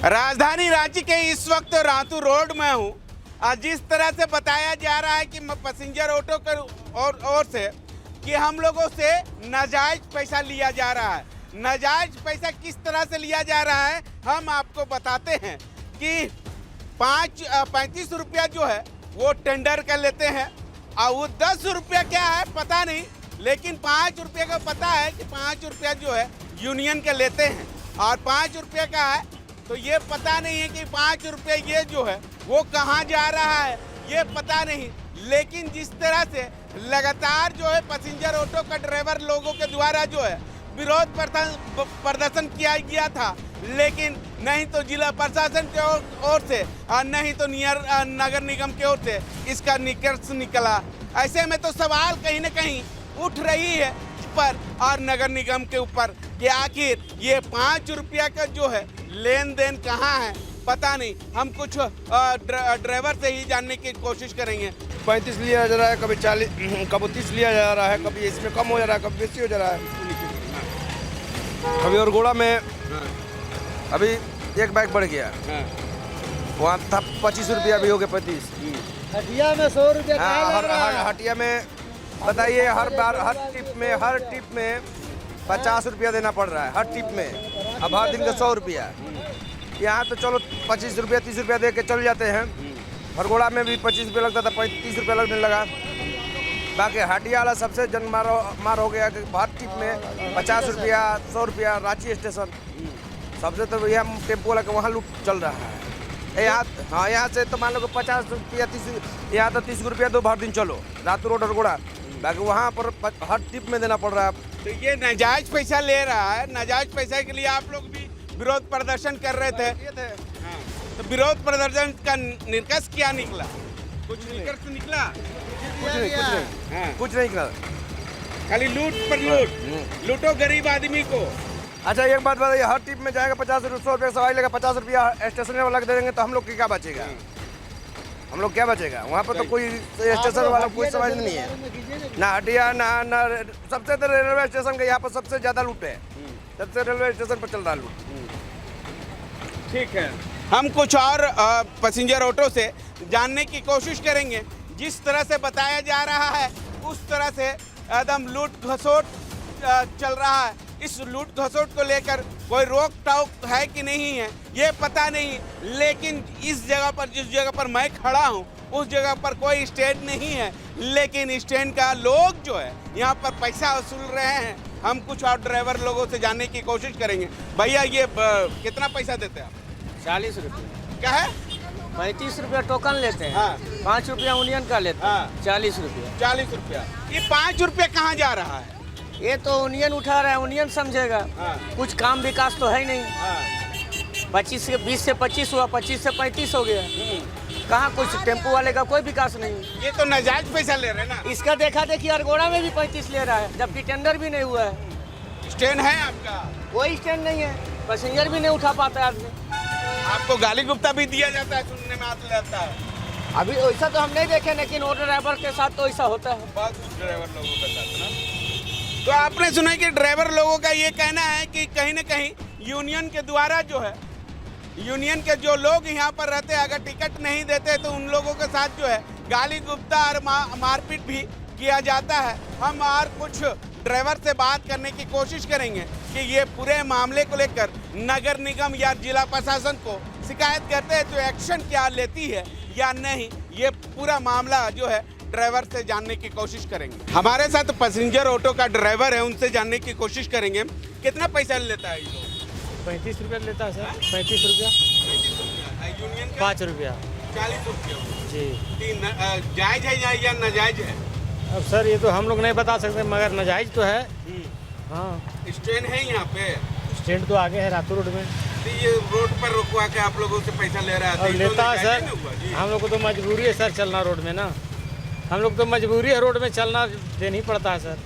राजधानी रांची के इस वक्त रातू रोड में हूँ। जिस तरह से बताया जा रहा है कि पैसेंजर ऑटो के ओर से कि हम लोगों से नाजायज पैसा लिया जा रहा है। नाजायज पैसा किस तरह से लिया जा रहा है हम आपको बताते हैं कि 35 रुपया जो है वो टेंडर कर लेते हैं और वो 10 रुपया क्या है पता नहीं, लेकिन 5 रुपये का पता है कि 5 रुपया जो है यूनियन के लेते हैं और 5 रुपये का है तो ये पता नहीं है कि 5 रुपये ये जो है वो कहाँ जा रहा है, ये पता नहीं। लेकिन जिस तरह से लगातार जो है पैसेंजर ऑटो का ड्राइवर लोगों के द्वारा जो है विरोध प्रदर्शन किया गया था, लेकिन नहीं तो जिला प्रशासन की ओर से और नहीं तो नगर निगम की ओर से इसका निष्कर्ष निकला। ऐसे में तो सवाल कहीं न कहीं उठ रही है पर और नगर निगम के ऊपर कि आखिर ये 5 रुपया का जो है लेन देन कहाँ है पता नहीं। हम कुछ ड्राइवर से ही जानने की कोशिश करेंगे। 35 लिया जा रहा है, कभी 40, कभी 30 लिया जा रहा है, कभी इसमें कम हो जा रहा है, कभी बेसी हो जा रहा है। कभी और गोड़ा में अभी एक बाइक बढ़ गया, वहाँ था 25 रुपया, अभी हो गया 35। हटिया में 100 रुपया। हटिया में बताइए हर बार हर टिप में 50 रुपया देना पड़ रहा है हर टिप में। अब हर दिन का 100 रुपया। यहाँ तो चलो 25 रुपया 30 रुपया दे के चल जाते हैं। हरगोड़ा में भी 25 रुपया लगता था, 30 रुपया लगने लगा। बाकी हटिया वाला सबसे जन मार हो गया कि हर टिप में 50 रुपया 100 रुपया। रांची स्टेशन सबसे तो भैया टेम्पो वाला के वहाँ लूट चल रहा है। यहाँ हाँ यहाँ से तो मान लो कि 50 रुपया 30, यहाँ तो 30 रुपया दो भर दिन चलो रातू रोड हरगोड़ा। बाकी वहाँ पर हर टिप में देना पड़ रहा है। तो ये नाजायज पैसा ले रहा है। नाजायज पैसा के लिए आप लोग भी विरोध प्रदर्शन कर रहे थे। हाँ। तो विरोध प्रदर्शन का निष्कर्ष क्या निकला? कुछ निष्कर्ष निकला? कुछ नहीं निकला। खाली लूट पर लूट, लूटो गरीब आदमी को। अच्छा एक बात बताइए, हर टिप में जाएगा 50 रुपये 100 रुपये सवारी लेगा, 50 रुपया स्टेशन वाला दे देंगे तो हम लोग की क्या बचेगा? हम लोग क्या बचेगा? वहाँ पर तो कोई स्टेशन वाला कोई सवारी नहीं है ना। हटिया ना सबसे तो रेलवे स्टेशन का यहाँ पर सबसे ज़्यादा लूट है। सबसे रेलवे स्टेशन पर चल रहा लूट। ठीक है, हम कुछ और पैसेंजर ऑटो से जानने की कोशिश करेंगे। जिस तरह से बताया जा रहा है उस तरह से एकदम लूट घसोट चल रहा है। इस लूट घसोट को लेकर कोई रोक टोक है कि नहीं है ये पता नहीं, लेकिन इस जगह पर जिस जगह पर मैं खड़ा हूँ उस जगह पर कोई स्टैंड नहीं है, लेकिन स्टैंड का लोग जो है यहाँ पर पैसा वसूल रहे हैं। हम कुछ और ड्राइवर लोगों से जानने की कोशिश करेंगे। भैया ये कितना पैसा देते हैं आप? 40 रुपये। क्या है? 35 रुपया टोकन लेते हैं। हाँ। 5 रुपया यूनियन का लेते हैं। हाँ। 40 रुपया। 40 रुपया। ये 5 रुपया कहाँ जा रहा है? ये तो यूनियन उठा रहा है, यूनियन समझेगा। हाँ। कुछ काम विकास तो है ही नहीं। हाँ। 25 से 20 से 25 हुआ, 25 से 35 हो गया। कहाँ कुछ टेम्पो वाले का कोई विकास नहीं। ये तो नाजायज पैसा ले रहे हैं ना। इसका देखा देखी अरगोड़ा में भी 35 ले रहा है, जबकि टेंडर भी नहीं हुआ है। स्टैंड है आपका? कोई स्टैंड नहीं है, पैसेंजर भी नहीं उठा पाता है आदमी। आपको गाली गुप्ता भी दिया जाता है, सुनने में आता है। अभी वैसा तो हम नहीं देखे, लेकिन ऑटो ड्राइवर के साथ तो ऐसा होता है। बहुत ड्राइवर लोगों के साथ ना। तो आपने सुना कि ड्राइवर लोगों का ये कहना है कि कहीं न कहीं यूनियन के द्वारा जो है, यूनियन के जो लोग यहाँ पर रहते हैं अगर टिकट नहीं देते तो उन लोगों के साथ जो है गाली गुप्ता और मारपीट भी किया जाता है। हम और कुछ ड्राइवर से बात करने की कोशिश करेंगे कि ये पूरे मामले को लेकर नगर निगम या जिला प्रशासन को शिकायत करते हैं तो एक्शन क्या लेती है या नहीं, ये पूरा मामला जो है ड्राइवर से जानने की कोशिश करेंगे। हमारे साथ पैसेंजर ऑटो का ड्राइवर है, उनसे जानने की कोशिश करेंगे कितना पैसा लेता है ये? 35 रुपया लेता है सर। 35 रुपया। यूनियन का 5 रुपया। 40 रुपया जी। जायज है या नाजायज है? अब सर ये तो हम लोग नहीं बता सकते, मगर नाजायज तो है। हाँ। स्टैंड है यहाँ पे? स्टैंड तो आगे है रातू रोड में। तो ये रोड पर रुकवा के आप लोगों से पैसा ले रहा है? और लेता है सर। हम लोग को तो मजबूरी है सर चलना रोड में ना। हम लोग तो मजबूरी है रोड में चलना, देना ही पड़ता है सर।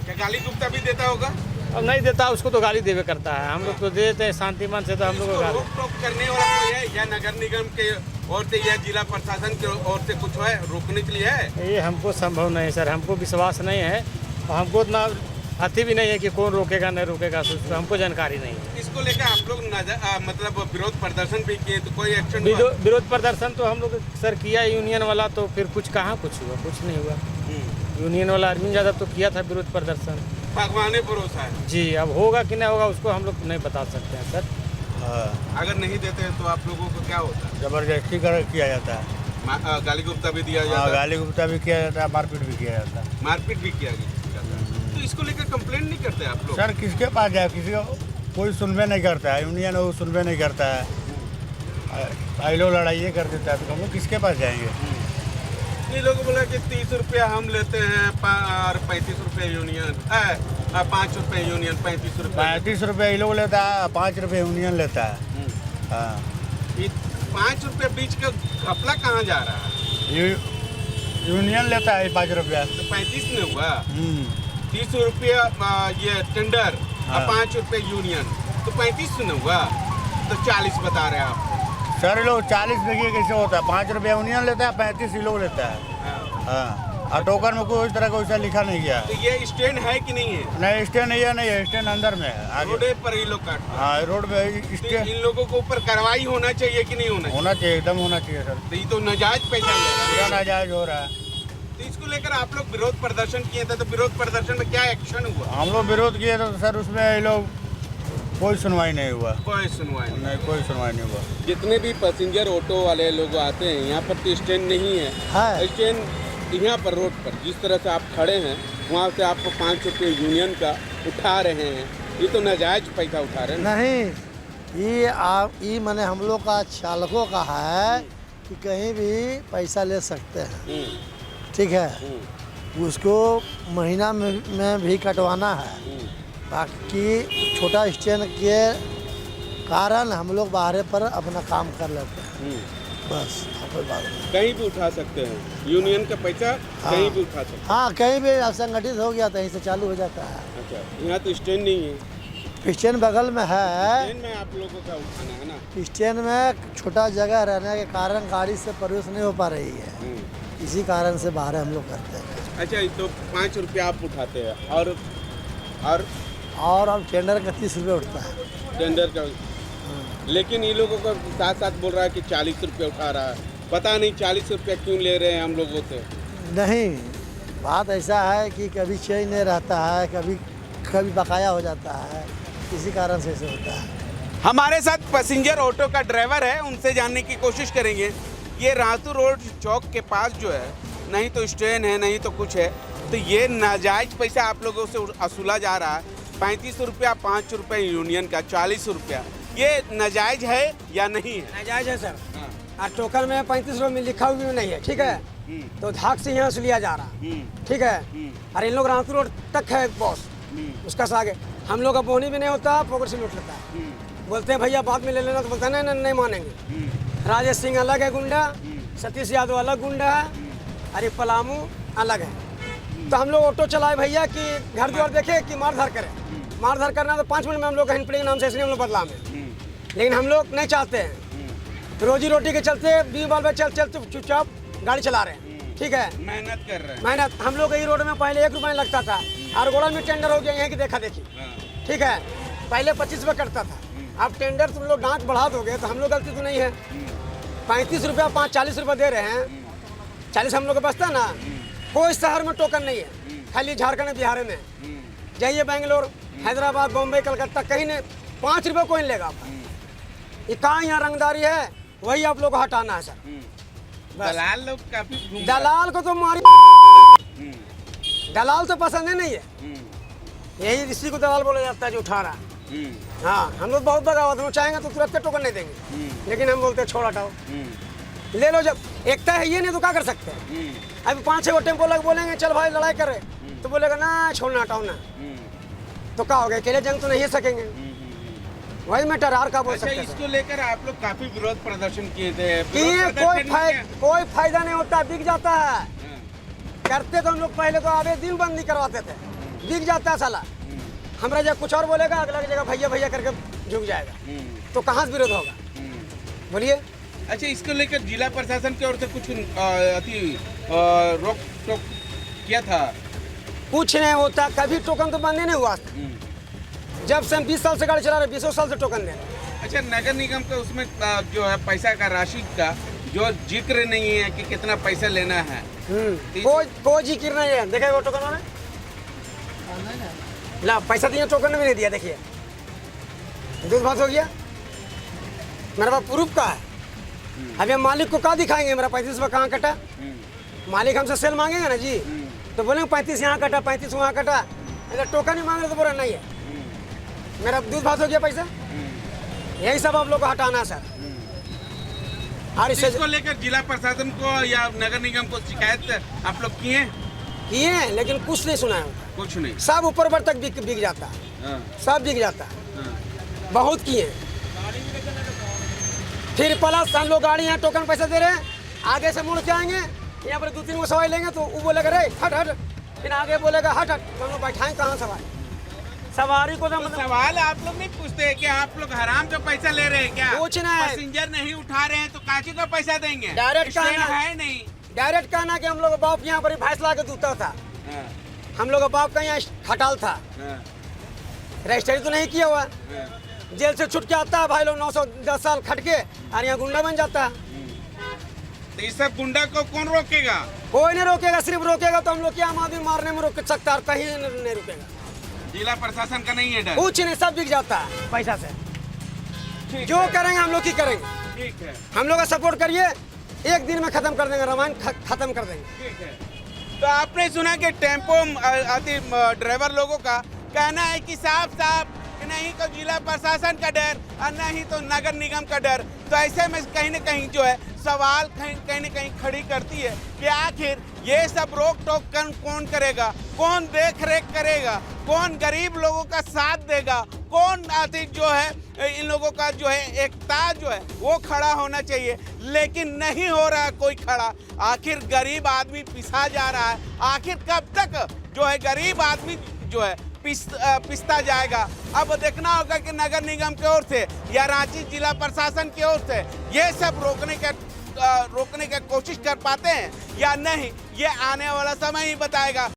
क्या गाली गुप्ता भी देता होगा? अब नहीं देता उसको तो गाली देवे करता है। हम लोग तो देते हैं शांतिमन से, तो हम लोग को गाली। रोक टोक करने वाला कोई है या नगर निगम के ओर से या जिला प्रशासन की ओर से कुछ है रोकने के लिए है? ये हमको संभव नहीं सर, हमको विश्वास नहीं है और हमको इतना अति भी नहीं है कि कौन रोकेगा नहीं रोकेगा, हमको जानकारी नहीं है। किसको इसको लेकर आप लोग मतलब विरोध प्रदर्शन भी किए तो कोई एक्शन हुआ? विरोध प्रदर्शन तो हम लोग सर किया यूनियन वाला, तो फिर कुछ कहाँ कुछ हुआ, कुछ नहीं हुआ। यूनियन वाला अरविंद यादव तो किया था विरोध प्रदर्शन। भगवान भरोसा है जी, अब होगा कि नहीं होगा उसको हम लोग नहीं बता सकते हैं सर। अगर नहीं देते हैं तो आप लोगों को क्या होता है? जबरदस्ती किया जाता है, गाली गुप्ता भी दिया जाता है, गाली गुप्ता भी किया जाता है, मारपीट भी किया जाता है। मारपीट भी किया जाता है। तो इसको लेकर कंप्लेंट नहीं करते आप लोग? सर किसके पास जाए, किसी को कोई सुनबे नहीं करता है, यूनियन वो सुनबे नहीं करता है, आई लोग लड़ाई कर देता है, तो हम लोग किसके पास जाएंगे? ये लोग बोला कि 30 रुपया हम लेते हैं और 35 रुपये यूनियन, 5 रुपये यूनियन, 35 रुपये। 35 रुपये ये लोग लेता है, 5 रुपये यूनियन लेता है। हाँ, ये 5 रुपये बीच का घपला कहाँ जा रहा है? यूनियन लेता है 5 रुपया। तो 35 में हुआ, 30 रुपया ये टेंडर और 5 रुपये यूनियन, तो 35 में हुआ, तो 40 बता रहे हैं आप। सर लोग 40 देखिए कैसे होता है, 5 रुपया यूनियन लेता है, 35 ये लोग लेता है। हाँ, और टोकन में कोई तरह का वैसा लिखा नहीं गया। तो ये स्टैंड है कि नहीं है? नहीं, स्टैंड नहीं है, स्टैंड अंदर में है आगे। रोड पर ये लोग काटते हैं। हाँ, रोड पे तो स्टैंड इन लोगों को ऊपर कार्रवाई होना चाहिए कि नहीं होना चाहिए? होना चाहिए, एकदम होना चाहिए सर। तो ये तो नाजायज पैसा ले रहा पूरा है। नाजायज हो रहा है। तो इसको लेकर आप लोग विरोध प्रदर्शन किए थे, तो विरोध प्रदर्शन में क्या एक्शन हुआ? हम लोग विरोध किए तो सर उसमें ये लोग कोई सुनवाई नहीं हुआ। कोई सुनवाई नहीं, कोई सुनवाई नहीं हुआ। जितने भी पैसेंजर ऑटो वाले लोग आते हैं यहाँ पर तो स्टैंड नहीं है। स्टैंड यहाँ पर रोड पर जिस तरह से आप खड़े हैं वहाँ से आपको 5 रुपये यूनियन का उठा रहे हैं, ये तो नाजायज पैसा उठा रहे हैं। नहीं, ये मैंने हम लोग का चालकों का है कि कहीं भी पैसा ले सकते हैं, ठीक है, उसको महीना में भी कटवाना है। बाकी छोटा स्टैंड के कारण हम लोग बाहर पर अपना काम कर लेते हैं, बस कोई बात नहीं। कहीं भी उठा सकते हैं यूनियन का पैसा, कहीं भी उठा सकते हैं। हाँ, कहीं भी असंगठित हो गया तो यहीं से चालू हो जाता है। अच्छा, यहाँ तो स्टैंड नहीं है। स्टैंड बगल में है। स्टैंड में आप लोगों का उठाना है ना? स्टैंड में छोटा जगह रहने के कारण गाड़ी से प्रवेश नहीं हो पा रही है, इसी कारण से बाहर हम लोग करते हैं। अच्छा, तो 5 रुपया आप उठाते हैं और अब टेंडर का 30 रुपये उठता है टेंडर का। लेकिन ये लोगों को साथ साथ बोल रहा है कि 40 रुपये उठा रहा है। पता नहीं 40 रुपये क्यों ले रहे हैं हम लोगों से। नहीं, बात ऐसा है कि कभी चेंज नहीं रहता है, कभी बकाया हो जाता है, इसी कारण से ऐसे होता है। हमारे साथ पैसेंजर ऑटो का ड्राइवर है, उनसे जानने की कोशिश करेंगे। ये रातू रोड चौक के पास जो है, नहीं तो स्टैंड है नहीं तो कुछ है, तो ये नाजायज पैसा आप लोगों से वसूला जा रहा है। 35 रुपया, 5 रुपये यूनियन का, 40 रुपया, ये नाजायज है या नहीं है? नाजायज है सर। और टोकन में 35 रुपये में लिखा हुआ भी नहीं है, ठीक है, तो धाक से यहाँ से लिया जा रहा है, ठीक है। और इन लोग रामपुर रोड तक है बॉस, उसका से आगे हम लोग का बोनी भी नहीं होता, पॉकेट से लूट लेता है। बोलते हैं भैया बाद में ले लेना, तो बोलते हैं नहीं मानेंगे। राजेश सिंह अलग है गुंडा, सतीश यादव अलग गुंडा है, अरे पलामू अलग है। तो हम लोग ऑटो चलाए भैया कि घर द्वार देखे कि मारधार करें, मारधार करना तो 5 मिनट में हम लोग कहीं पड़ेंगे नाम से, इसलिए हम लोग बदला में। लेकिन हम लोग नहीं चाहते हैं, रोजी रोटी के चलते 20 बाल में चलते चुपचाप गाड़ी चला रहे हैं, ठीक है, मेहनत कर रहे हैं। मेहनत। हम लोग यही रोड में पहले 1 रुपया लगता था, और गोड़ा में टेंडर हो गया यहाँ की देखा देखी, ठीक है। पहले 25 रुपये कटता था, अब टेंडर तुम लोग डांच बढ़ा दोगे तो हम लोग गलती तो नहीं है। 35 रुपया 40 रुपये दे रहे हैं, 40 हम लोग का बचता ना। कोई शहर में टोकन नहीं है, खाली झारखंड बिहार में जाइए, बेंगलोर, हैदराबाद, बॉम्बे, कलकत्ता, कहीं नहीं 5 रुपये कोई लेगा आपका। ये कहाँ यहाँ रंगदारी है, वही आप लोग को हटाना है सर। दलाल लोग काफी दलाल को तो मारी, दलाल तो पसंद ही नहीं है, यही इसी को दलाल बोला जाता है जो उठा रहा है। हाँ, हम लोग बहुत बगावत, हम चाहेंगे तो तुरंत टोकन नहीं देंगे, लेकिन हम बोलते हैं छोड़ हटाओ, ले लो। जब एकता है ये नहीं तो क्या कर सकते हैं। अभी 5-6 गो टेम्पो लग बोलेंगे चल भाई लड़ाई करे, तो बोलेगा ना छोड़ना हटाओ ना, तो क्या हो गया, अकेले जंग तो नहीं है सकेंगे, वही मैं टरार का बोल अच्छा, सकता इसको लेकर आप लोग काफी विरोध प्रदर्शन किए थे। कोई फायदा नहीं होता, बिक जाता है। करते तो हम लोग पहले तो आधे दिन बंदी करवाते थे, बिक जाता है साला। हमरा जब कुछ और बोलेगा अगला जगह भैया भैया करके झुक जाएगा, तो कहाँ से विरोध होगा, बोलिए। अच्छा, इसको लेकर जिला प्रशासन की ओर से कुछ रोक टोक किया था? कुछ नहीं होता, कभी टोकन तो बंद ही नहीं हुआ, जब से हम 20 साल से गाड़ी चला रहे 20 साल से टोकन दे रहे हैं। अच्छा, नगर निगम का उसमें जो है पैसा का राशि का जो जिक्र नहीं है कि कितना पैसा लेना है। कोई जिक्र नहीं है। देखे वो टोकन में ला पैसा दिया, टोकन में नहीं दिया। देखिए दूध भात हो गया, मेरे पास प्रूफ का है। अभी हम मालिक को क्या दिखाएंगे मेरा 35 रुपये कहाँ कटा? मालिक हमसे सेल मांगेगा ना जी, तो बोलेंगे 35 यहाँ कटा, 35 वहाँ कटा। अगर टोकन ही मांग रहे तो बोला नहीं है, मेरा दूध भात हो गया पैसा। यही सब आप लोग को हटाना है सर। और इससे इसको लेकर जिला प्रशासन को या नगर निगम को शिकायत आप लोग किए? किए हैं, लेकिन कुछ नहीं सुना है। कुछ नहीं। सब ऊपर ऊपर तक बिक जाता है, हाँ, सब बिक जाता है। हाँ। बहुत किए हैं। फिर प्लस हम लोग गाड़ी यहाँ टोकन पैसा दे रहे हैं, आगे से मुड़ के आएंगे, यहाँ पर 2-3 को सवारी लेंगे तो वो बोलेगा रे हट हट, फिर आगे बोलेगा हट हट, तो हम लोग बैठाएं कहाँ सवारी? सवारी को तो सवाल आप लोग नहीं पूछते हैं कि आप लोग हराम का पैसा ले रहे हैं क्या? कुछ नहीं। पैसेंजर नहीं उठा रहे हैं तो काची का पैसा देंगे? डायरेक्ट स्टैंड कहना है नहीं। डायरेक्ट कहना कि हम लोग बाप यहाँ पर भैंस ला के दूता था, हाँ, हम लोग बाप का यहाँ खटाल था, हाँ, रजिस्ट्री तो नहीं किया हुआ। हाँ। जेल से छुट के आता है भाई लोग 910 साल खट के, और यहाँ गुंडा बन जाता है। तो इस सब गुंडा को कौन रोकेगा? कोई नहीं रोकेगा, सिर्फ रोकेगा तो हम लोग क्या आम आदमी मारने में रोक सकता है, कहीं नहीं रुकेगा। जिला प्रशासन का नहीं है डर? कुछ नहीं, सब बिक जाता है पैसा से। ठीक जो है, करेंगे हम लोग की करेंगे, ठीक है, हम लोग का सपोर्ट करिए, एक दिन में खत्म कर देंगे, रामायण खत्म कर देंगे। ठीक है। तो आपने सुना कि टेम्पो ड्राइवर लोगों का कहना है कि साफ साफ नहीं तो जिला प्रशासन का डर और नहीं तो नगर निगम का डर। तो ऐसे में कहीं न कहीं जो है सवाल कहीं न कहीं खड़ी करती है कि आखिर ये सब रोक टोक कौन करेगा, कौन देख रेख करेगा, कौन गरीब लोगों का साथ देगा, कौन आखिर जो है इन लोगों का जो है एकता जो है वो खड़ा होना चाहिए, लेकिन नहीं हो रहा कोई खड़ा। आखिर गरीब आदमी पिसा जा रहा है, आखिर कब तक जो है गरीब आदमी जो है पिसता जाएगा। अब देखना होगा कि नगर निगम की ओर से या रांची जिला प्रशासन की ओर से ये सब रोकने की कोशिश कर पाते हैं या नहीं, ये आने वाला समय ही बताएगा।